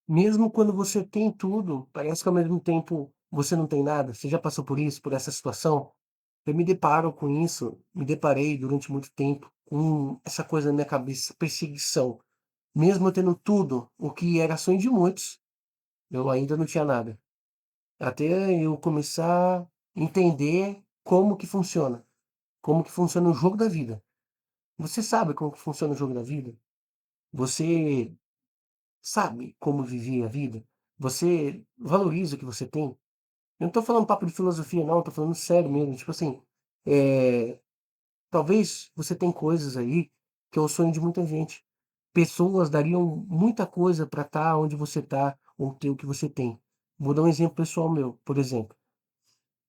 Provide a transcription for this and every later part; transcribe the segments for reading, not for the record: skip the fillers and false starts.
Mesmo quando você tem tudo, parece que ao mesmo tempo você não tem nada. Você já passou por isso, por essa situação? Eu me deparo com isso, me deparei durante muito tempo com essa coisa na minha cabeça, perseguição. Mesmo eu tendo tudo, o que era sonho de muitos, eu ainda não tinha nada. Até eu começar a entender como que funciona o jogo da vida. Você sabe como que funciona o jogo da vida? Você sabe como viver a vida? Você valoriza o que você tem? Eu não tô falando papo de filosofia não, tô falando sério mesmo, tipo assim, eh, talvez você tem coisas aí que é o sonho de muita gente. Pessoas dariam muita coisa para estar onde você tá, ou ter o que você tem. Vou dar um exemplo pessoal meu, por exemplo.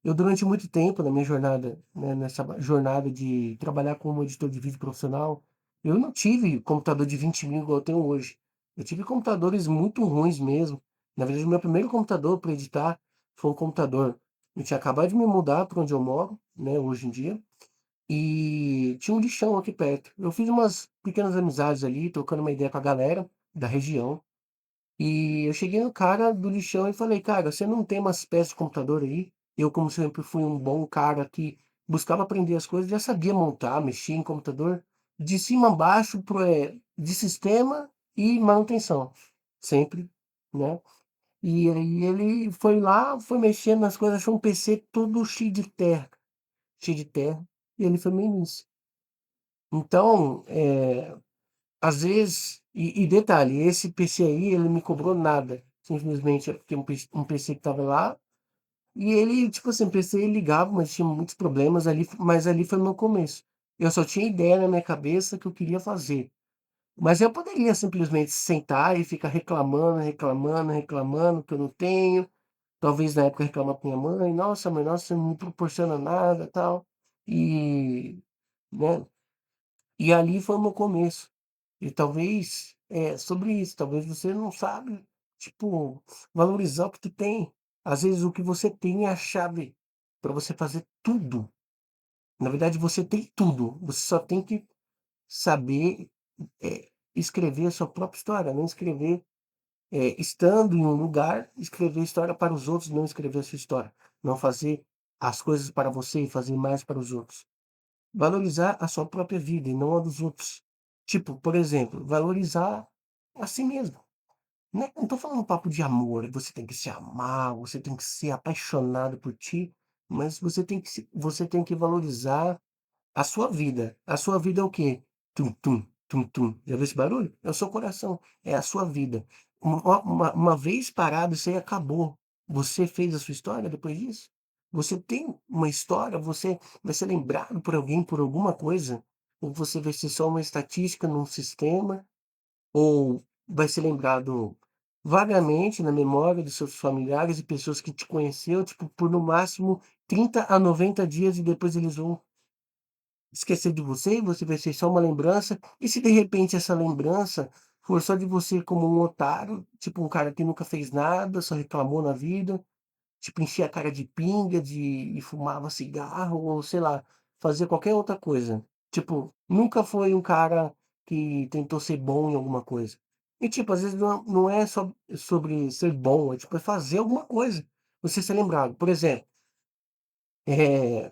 Eu durante muito tempo na minha jornada, né, nessa jornada de trabalhar como editor de vídeo profissional, eu não tive computador de 20.000 igual eu tenho hoje. Eu tive computadores muito ruins mesmo. Na verdade, o meu primeiro computador para editar foi um computador. Eu tinha acabado de me mudar para onde eu moro, né, hoje em dia, e tinha um lixão aqui perto. Eu fiz umas pequenas amizades ali, trocando uma ideia com a galera da região. E eu cheguei no cara do lixão e falei: "Cara, você não tem umas peças de computador aí?" Eu, como sempre fui um bom cara que buscava aprender as coisas, já sabia montar, mexer em computador de cima a baixo, de sistema e manutenção, sempre, né. E aí ele foi lá, foi mexendo nas coisas, achou um PC todo cheio de terra, e ele foi meu início. Então, às vezes e detalhe, esse PC aí, ele não me cobrou nada, simplesmente é porque um PC que estava lá, e ele, tipo assim, o PC ele ligava, mas tinha muitos problemas ali, mas ali foi o meu começo. Eu só tinha ideia na minha cabeça que eu queria fazer, mas eu poderia simplesmente sentar e ficar reclamando, reclamando, reclamando que eu não tenho, talvez na época reclamar com minha mãe: "Nossa mãe, nossa, você não me proporciona nada, tal", e, né. E ali foi o meu começo. E talvez, sobre isso, talvez você não sabe, tipo, valorizar o que tu tem. Às vezes o que você tem é a chave para você fazer tudo. Na verdade você tem tudo, você só tem que saber, escrever a sua própria história, não escrever, estando em um lugar, escrever história para os outros, não escrever a sua história. Não fazer as coisas para você e fazer mais para os outros. Valorizar a sua própria vida e não a dos outros. Tipo, por exemplo, valorizar a si mesmo, né. Não tô falando papo de amor, você tem que se amar, você tem que ser apaixonado por ti, mas você tem que valorizar a sua vida. A sua vida é o quê? Tum, tum, tum, tum. Já viu esse barulho? É o seu coração, é a sua vida. Uma vez parado, isso aí acabou. Você fez a sua história depois disso? Você tem uma história, você vai ser lembrado por alguém, por alguma coisa? Ou você vai ser só uma estatística num sistema? Ou vai ser lembrado vagamente na memória dos seus familiares e pessoas que te conheceu, tipo, por no máximo 30 a 90 dias e depois eles vão esquecer de você e você vai ser só uma lembrança. E se de repente essa lembrança for só de você como um otário, tipo um cara que nunca fez nada, só reclamou na vida, tipo enchia a cara de pinga, e fumava cigarro ou sei lá, fazia qualquer outra coisa. Tipo, nunca foi um cara que tentou ser bom em alguma coisa. E tipo, às vezes não é só sobre ser bom, é tipo, é fazer alguma coisa, você ser lembrado. Por exemplo, eh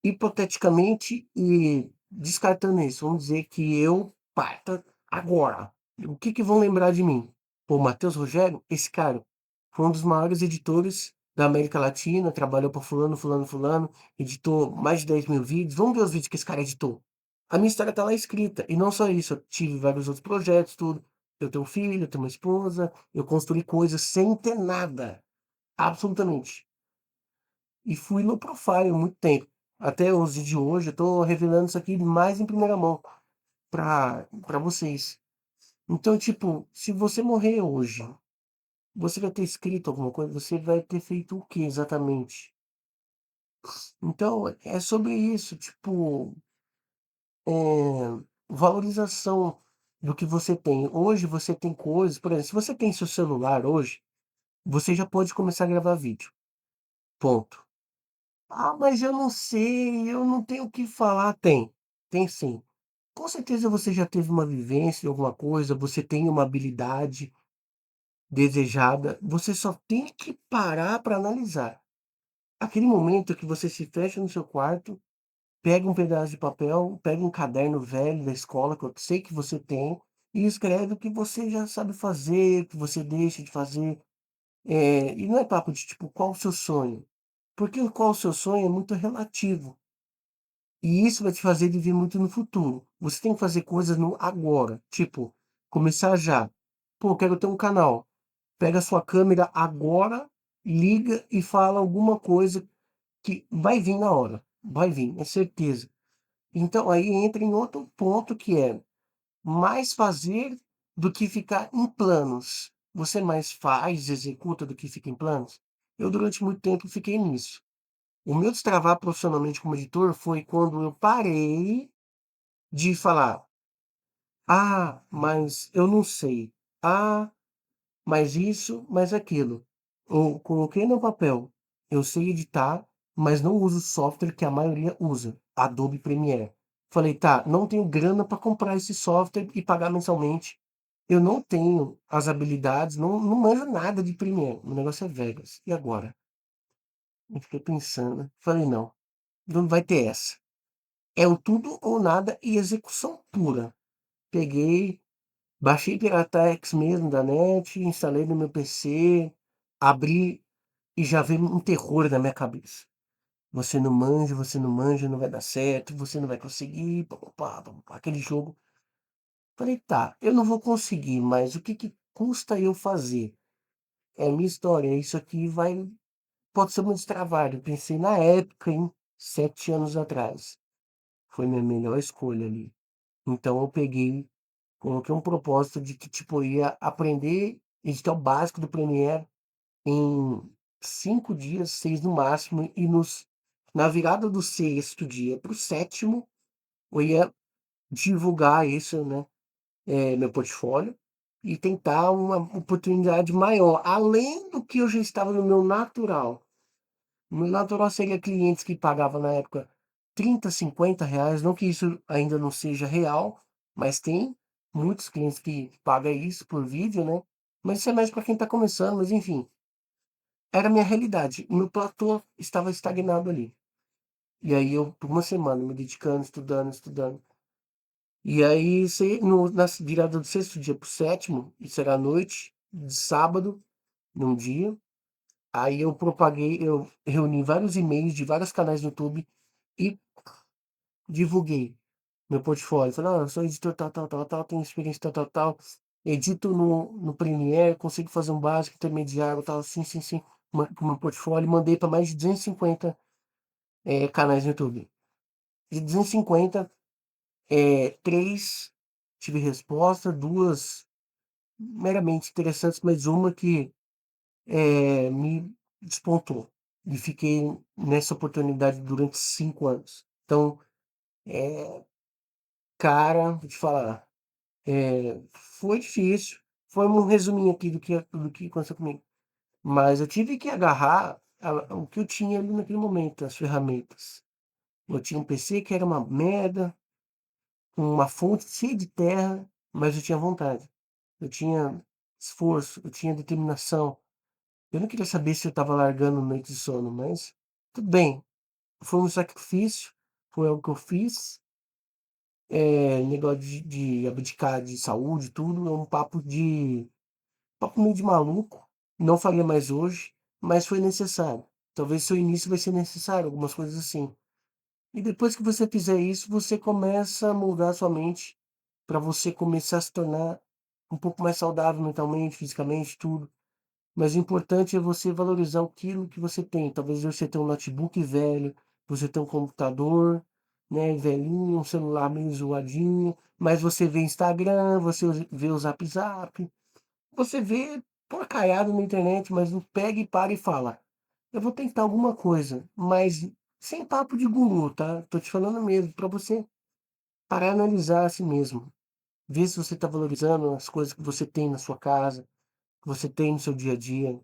hipoteticamente e descartando isso, vamos dizer que eu parta agora. O que que vão lembrar de mim? Pô, Matheus Rogério, esse cara foi um dos maiores editores da América Latina, trabalhou para fulano, fulano, fulano, editou mais de 10.000 vídeos. Vamos ver os vídeos que esse cara editou. A minha história tá lá escrita. E não só isso, eu tive vários outros projetos, tudo. Eu tenho um filho, eu tenho uma esposa, eu construí coisas sem ter nada, absolutamente. E fui low profile muito tempo. Até os dias de hoje eu tô revelando isso aqui mais em primeira mão pra vocês. Então, tipo, se você morrer hoje, você vai ter escrito alguma coisa? Você vai ter feito o que exatamente? Então, é sobre isso, tipo, valorização do que você tem. Hoje você tem coisas, por exemplo, se você tem seu celular hoje, você já pode começar a gravar vídeo, ponto. "Ah, mas eu não sei, eu não tenho o que falar". Tem sim. Com certeza você já teve uma vivência em alguma coisa, você tem uma habilidade, desejada, você só tem que parar para analisar. Aquele momento que você se fecha no seu quarto, pega um pedaço de papel, pega um caderno velho da escola, que eu sei que você tem, e escreve o que você já sabe fazer, o que você deixa de fazer. E não é papo de tipo, qual o seu sonho? Porque o qual o seu sonho é muito relativo. E isso vai te fazer viver muito no futuro. Você tem que fazer coisas no agora, tipo, começar já. Pô, quero ter um canal. Pega a sua câmera agora, liga e fala alguma coisa que vai vir na hora. Vai vir, é certeza. Então aí entra em outro ponto que é mais fazer do que ficar em planos. Você mais faz, executa do que fica em planos? Eu durante muito tempo fiquei nisso. O meu destravar profissionalmente como editor foi quando eu parei de falar: "Ah, mas eu não sei. Ah, mas isso, mas aquilo". Eu coloquei no papel: "Eu sei editar, mas não uso o software que a maioria usa, Adobe Premiere". Falei: "Tá, não tenho grana para comprar esse software e pagar mensalmente. Eu não tenho as habilidades, não manjo nada de Premiere, o negócio é Vegas. E agora?". Eu fiquei pensando, falei: "Não, não vai ter essa. É o tudo ou nada e execução pura". Peguei, baixei Piratex mesmo da net, instalei no meu PC, abri e já veio um terror na minha cabeça. Você não manja, não vai dar certo, você não vai conseguir, pá, pá, pá, aquele jogo. Falei: "Tá, eu não vou conseguir, mas o que que custa eu fazer? É a minha história, isso aqui vai pode ser muito destravado". Eu pensei na época, hein, 7 anos atrás. Foi minha melhor escolha ali. Então eu peguei, coloquei um propósito de que, tipo, eu ia aprender editar o básico do Premiere em 5 dias, 6 no máximo, e na virada do sexto dia para o sétimo, eu ia divulgar isso, né, meu portfólio, e tentar uma oportunidade maior, além do que eu já estava no meu natural. O meu natural seria clientes que pagavam na época 30, R$ 50, não que isso ainda não seja real, mas tem muitos clientes que pagam isso por vídeo, né, mas isso é mais para quem está começando, mas enfim. Era a minha realidade, o meu platô estava estagnado ali. E aí eu, por uma semana, me dedicando, estudando, estudando. E aí, na virada do sexto dia para o sétimo, isso era à noite, de sábado, num dia, aí eu reuni vários e-mails de vários canais no YouTube e divulguei meu portfólio. Falei: "Ah, eu sou editor tal, tal, tal, tal, tenho experiência tal, tal, tal, edito no Premiere, consigo fazer um básico, intermediário, tal, sim, sim, sim", com o meu portfólio, mandei para mais de 250 canais no YouTube. De 250, 3 tive resposta, 2 meramente interessantes, mas uma que, me despontou. E fiquei nessa oportunidade durante 5 anos. Então, eh, cara, vou te falar, foi difícil. Foi um resuminho aqui do que aconteceu comigo. Mas eu tive que agarrar o que eu tinha ali naquele momento, as ferramentas. Eu tinha um PC que era uma merda, uma fonte cheia de terra, mas eu tinha vontade. Eu tinha esforço, eu tinha determinação. Eu não queria saber se eu estava largando noite de sono, mas tudo bem. Foi um sacrifício, foi algo que eu fiz. Negócio de abdicar de saúde, tudo, é um papo meio de maluco. Não faria mais hoje, mas foi necessário. Talvez seu início vai ser necessário, algumas coisas assim. E depois que você fizer isso, você começa a moldar sua mente para você começar a se tornar um pouco mais saudável mentalmente, fisicamente, tudo. Mas o importante é você valorizar aquilo que você tem. Talvez você tenha um notebook velho, você tem um computador, né, velhinho, um celular meio zoadinho, mas você vê Instagram, você vê o Zap Zap, você vê porcaiada na internet, mas não pega e para e fala: "Eu vou tentar alguma coisa", mas sem papo de guru, tá? Tô te falando mesmo, para você parar e analisar a si mesmo. Ver se você está valorizando as coisas que você tem na sua casa, que você tem no seu dia a dia.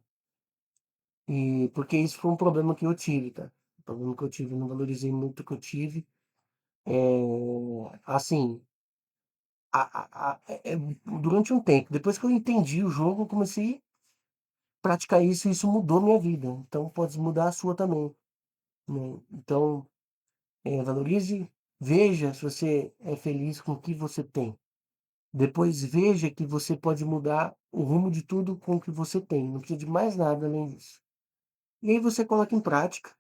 E porque isso foi um problema que eu tive, tá? Um problema que eu tive, não valorizei muito o que eu tive. Assim, durante um tempo, depois que eu entendi o jogo, eu comecei. praticar isso e isso mudou minha vida, então pode mudar a sua também, né. Então, valorize, veja se você é feliz com o que você tem. Depois veja que você pode mudar o rumo de tudo com o que você tem, não precisa de mais nada além disso. E aí você coloca em prática,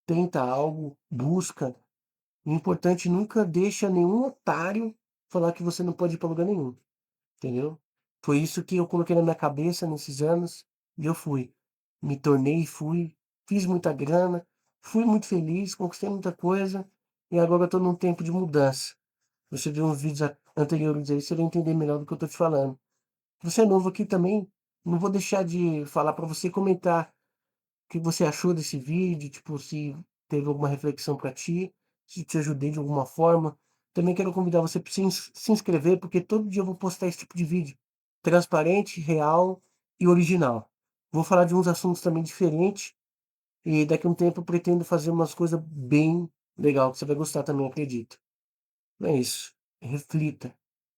tenta algo, busca. O importante, nunca deixa nenhum otário falar que você não pode ir pra lugar nenhum, entendeu? Foi isso que eu coloquei na minha cabeça nesses anos, e eu fui. Me tornei e fui, fiz muita grana, fui muito feliz, conquistei muita coisa, e agora eu tô num tempo de mudança. Você vê uns vídeos anteriores aí, você vai entender melhor do que eu tô te falando. Você é novo aqui também, não vou deixar de falar para você comentar o que você achou desse vídeo, tipo, se teve alguma reflexão para ti, se te ajudei de alguma forma. Também quero convidar você para se inscrever, porque todo dia eu vou postar esse tipo de vídeo, transparente, real e original. Vou falar de uns assuntos também diferentes, e daqui a um tempo eu pretendo fazer umas coisas bem legal, que você vai gostar também, acredito. É isso, reflita.